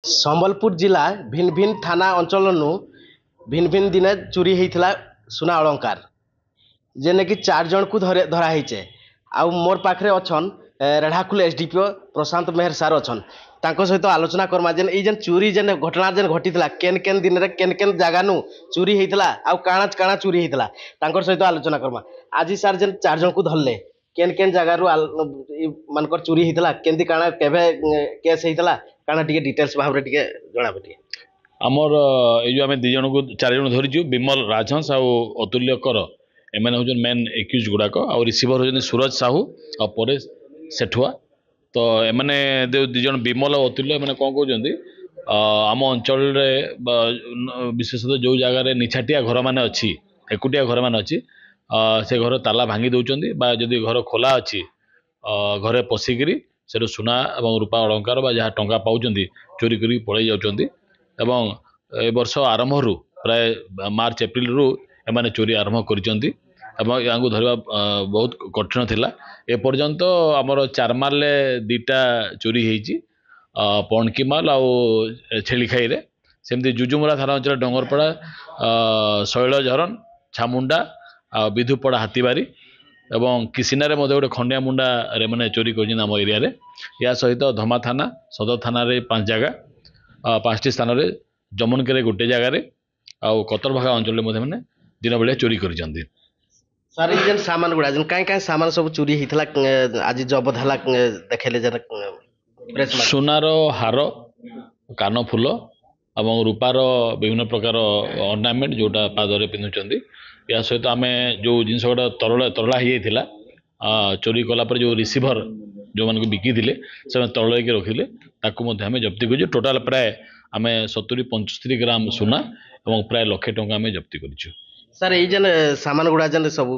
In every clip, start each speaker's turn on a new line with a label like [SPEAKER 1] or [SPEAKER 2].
[SPEAKER 1] ସମ୍ବଲପୁର ଜିଲ୍ଲା ଭିନ୍ନ ଭିନ୍ନ ଥାନା ଅଞ୍ଚଳନୁ ଭିନ୍ନ ଭିନ୍ନ ଦିନେ ଚୋରି ହେଇଥିଲା ସୁନା ଅଳଙ୍କାର ଯେନେକି 4 ଜଣକୁ ଧରା ହେଇଛେ। ଆଉ ମୋର ପାଖରେ ଅଛନ୍ ରେଢ଼ାଖୋଲ ଏସଡିପିଓ ପ୍ରଶାନ୍ତ ମେହେର ସାର୍ ଅଛନ୍। ତାଙ୍କ ସହିତ ଆଲୋଚନା କର୍ମା ଯେନ୍ ଏଇ ଯେନ୍ ଚୋରି ଯେନ୍ ଘଟଣା ଯେନ୍ ଘଟିଥିଲା କେନ୍ କେନ୍ ଦିନରେ କେନ୍ କେନ୍ ଜାଗାନୁ ଚୋରି ହେଇଥିଲା ଆଉ କାଣା କାଣା ଚୋରି ହେଇଥିଲା ତାଙ୍କର ସହିତ ଆଲୋଚନା କର୍ମା। ଆଜି ସାର୍ ଯେନ୍ 4 ଜଣକୁ ଧରଲେ କେନ୍ କେନ୍ ଜାଗାରୁ ମାନଙ୍କର ଚୋରି ହେଇଥିଲା କେମିତି କାଣା କେବେ କେସ୍ ହେଇଥିଲା କାଣା ଟିକେ डिटेल्स भाव टिके जणाबे टिके
[SPEAKER 2] आमर ये आम दी जन को 4 जन धरीचु विमल राजहंस आ अतुल्य कर एम हूँ मेन एक्यूज गुड़ाक आ रिसीवर होती सूरज साहू आ परेश सेठुआ। तो एमने दी जन विमल और अतुल्य मैंने कौन कहते आम अंचल विशेषतः जो जगार निछाटिया घर मान अच्छी एकुटिया घर मान अच्छी से घर ताला भांगी दौरान जदि घर खोला अच्छी घरे पशिकी से सुना और रूपा अलंकार जहाँ टंका पाँच चोरी कर पलि जाऊँच। ए वर्ष आरंभ प्राय मार्च एप्रिल रु एमाने चोरी आरंभ कर धरवा बहुत कठिन थिला। एपर्यंत आमर चारमाल दीटा चोरी होती पणकीमाल आउ छेलिखाई सेमती जुजुमुरा थाना अंचल डंगरपड़ा शैलझरन छामुंडा आ विधुपड़ा हाथीबारी एवं किसिनारे गोटे खंडिया मुंडा रे माने चोरी कर एरिया रे। या सहित धमा थाना सदर थाना रे 5 जगह 5टी स्थान रे जमनके गोटे जगार आउ कतरभागा अंचल मैंने दिन बेला चोरी कर
[SPEAKER 1] सर ये सामान गुड़ा कहीं कहीं सामान सब चोरी होता आज जबत है देखेले
[SPEAKER 2] सुनार हार कानफुल और रूपार विभिन्न प्रकार अर्णामेंट जोटा पादरे पिंधुंट। या सहित आम जो जिनस गुड़ा तरला हो चोरी कलापर जो रिसीभर जो मान बिकी से तलैक रखिले आम जप्ति कर टोटाल प्राय आम 70-75 ग्राम सुना और प्राय 1 लाख टंका आम जप्ति कर।
[SPEAKER 1] सर ये जन सामान गुड़ा जन सब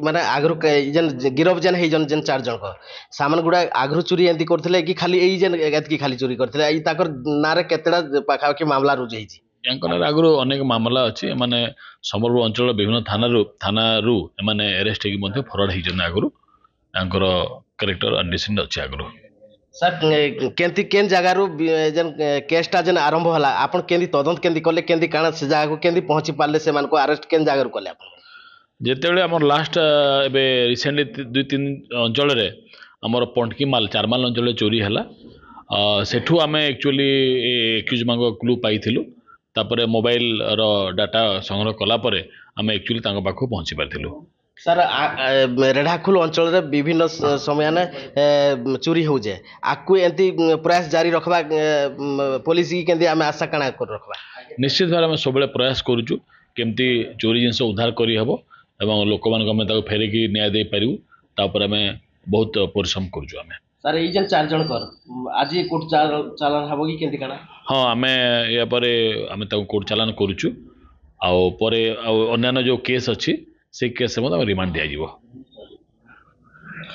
[SPEAKER 1] माने आगु जन गिरफ जन है जन 4 जन को सामान गुड़ा आगु चोरी एंती करथिले कि खाली एई जन एतकी खाली चोरी करथिले ई ताकर नारे केतेडा पाखापाखि मामला रुज ହେଇଛି
[SPEAKER 2] आगु अनेक मामला अच्छी माने संबलपुर अंचल विभिन्न थाना एमाने अरेस्ट होगी फरवर्ड होती आगु कैरेक्टर अंडरस्टैंड अच्छे आगु।
[SPEAKER 1] सर केंती केन जगार जन केसटा जन आरंभ होला आपन केंदी तदंत केंदी कले केंदी काना से जगह को केंदी पहुंची पाले से मान को अरेस्ट केन जगार कले आपन
[SPEAKER 2] जेतेबेले हमर लास्ट एबे रिसेंटली 2-3 अंचल रे हमर पंटकीमाल चारमाल अंचल चोरी हला सेठू आमे एक्चुअली एक्यूज मांगो क्लू पाइथिलु तापरे मोबाइल रो डाटा संग्रह कला परे आमे एक्चुअली तांको पाखो पहुंची पारथिलु।
[SPEAKER 1] सर रेढ़ाखोल अंचल रे विभिन्न समय चोरी हो जाए आपको एंती प्रयास जारी रखबा पुलिस की केंदी आमे आशा काना कर रखबा
[SPEAKER 2] निश्चित भाव में सब प्रयास करूँ केमती चोरी जिनस उद्धार करहब एवं लोक मान फेरिकी न्याय दे पारू तापर आम बहुत परिश्रम करूँ आम।
[SPEAKER 1] सर ये जन 4 जन कर आज कोर्ट चालान हबो कि केंती काना
[SPEAKER 2] हाँ आम या परे आम कोर्ट चालान करूँ अन्य जो केस अच्छी से केस रिमांड दिया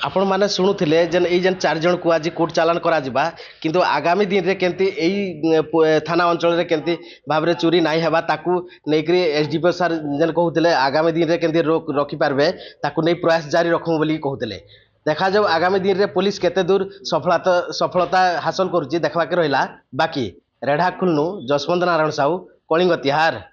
[SPEAKER 1] आपण माने शुणुले जेन एई जेन 4 जन को आज कोर्ट चालान करा जिबा किंतु आगामी दिन रे केंती एई थाना अंचल रे केंती भाबरे चोरी नाही हेबा ताकू नेकरी एसडीपी सर जेन कहउतले आगामी दिन रे केंती रखि पारबे ताकू नै प्रयास जारी रखू बोली कहउतले देखा जाऊ आगामी दिन रे पुलिस केते दूर सफलता हासिल करूची देखबा के रहिला बाकी रेढ़ाखोल नु जसवंत नारायण साहू कलिंग तिहार।